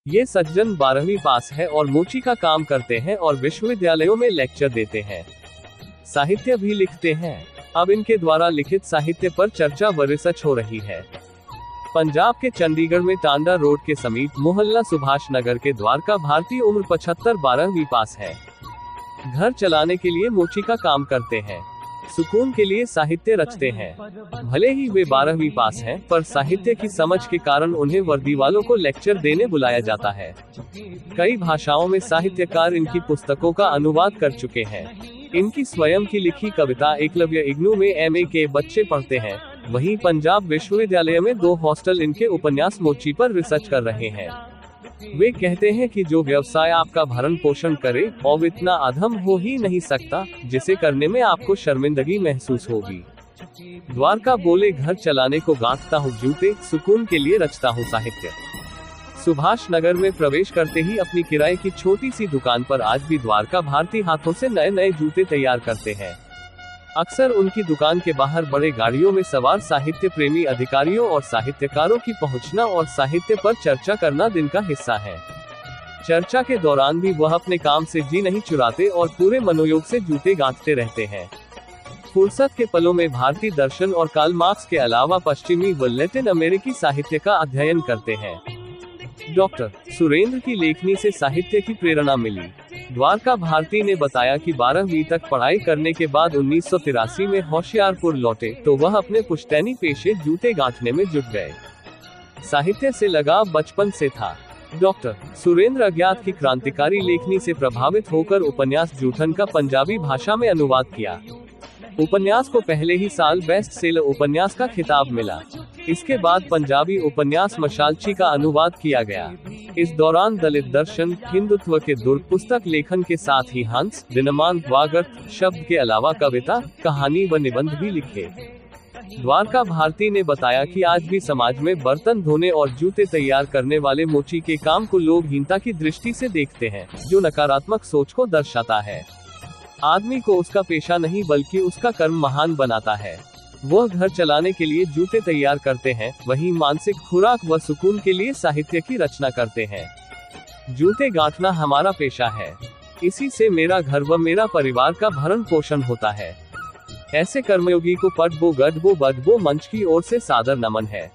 ये सज्जन 12वीं पास है और मोची का काम करते हैं और विश्वविद्यालयों में लेक्चर देते हैं। साहित्य भी लिखते हैं। अब इनके द्वारा लिखित साहित्य पर चर्चा व रिसर्च हो रही है। पंजाब के चंडीगढ़ में टांडा रोड के समीप मोहल्ला सुभाष नगर के द्वारका भारती उम्र 75 12वीं पास है। घर चलाने के लिए मोची का काम करते हैं। सुकून के लिए साहित्य रचते हैं। भले ही वे 12वीं पास हैं, पर साहित्य की समझ के कारण उन्हें वर्दी वालों को लेक्चर देने बुलाया जाता है। कई भाषाओं में साहित्यकार इनकी पुस्तकों का अनुवाद कर चुके हैं। इनकी स्वयं की लिखी कविता एकलव्य इग्नू में MA के बच्चे पढ़ते हैं। वहीं पंजाब विश्वविद्यालय में 2 हॉस्टल इनके उपन्यास मोची पर रिसर्च कर रहे हैं। वे कहते हैं कि जो व्यवसाय आपका भरण पोषण करे और इतना अधम हो ही नहीं सकता जिसे करने में आपको शर्मिंदगी महसूस होगी। द्वारका बोले, घर चलाने को गांठता हूँ जूते, सुकून के लिए रचता हूँ साहित्य। सुभाष नगर में प्रवेश करते ही अपनी किराए की छोटी सी दुकान पर आज भी द्वारका भारती हाथों से नए नए जूते तैयार करते हैं। अक्सर उनकी दुकान के बाहर बड़े गाड़ियों में सवार साहित्य प्रेमी अधिकारियों और साहित्यकारों की पहुंचना और साहित्य पर चर्चा करना दिन का हिस्सा है। चर्चा के दौरान भी वह अपने काम से जी नहीं चुराते और पूरे मनोयोग से जूते गांठते रहते हैं। फुर्सत के पलों में भारतीय दर्शन और कार्ल मार्क्स के अलावा पश्चिमी व लैटिन अमेरिकी साहित्य का अध्ययन करते हैं। डॉक्टर सुरेंद्र की लेखनी से साहित्य की प्रेरणा मिली। द्वारका भारती ने बताया कि 12वीं तक पढ़ाई करने के बाद 1983 में होशियारपुर लौटे तो वह अपने पुश्तैनी पेशे जूते गांठने में जुट गए। साहित्य से लगाव बचपन से था। डॉक्टर सुरेंद्र अज्ञात की क्रांतिकारी लेखनी से प्रभावित होकर उपन्यास जूठन का पंजाबी भाषा में अनुवाद किया। उपन्यास को पहले ही साल बेस्ट सेलर उपन्यास का खिताब मिला। इसके बाद पंजाबी उपन्यास मशालची का अनुवाद किया गया। इस दौरान दलित दर्शन, हिंदुत्व के दुर्ग पुस्तक लेखन के साथ ही हंस, दिनमान, वागर्थ शब्द के अलावा कविता, कहानी व निबंध भी लिखे। द्वारका भारती ने बताया कि आज भी समाज में बर्तन धोने और जूते तैयार करने वाले मोची के काम को लोग हीनता की दृष्टि से देखते हैं, जो नकारात्मक सोच को दर्शाता है। आदमी को उसका पेशा नहीं बल्कि उसका कर्म महान बनाता है। वह घर चलाने के लिए जूते तैयार करते हैं, वहीं मानसिक खुराक व सुकून के लिए साहित्य की रचना करते हैं। जूते गांठना हमारा पेशा है। इसी से मेरा घर व मेरा परिवार का भरण पोषण होता है। ऐसे कर्मयोगी को पटबो गडबो बडबो मंच की ओर से सादर नमन है।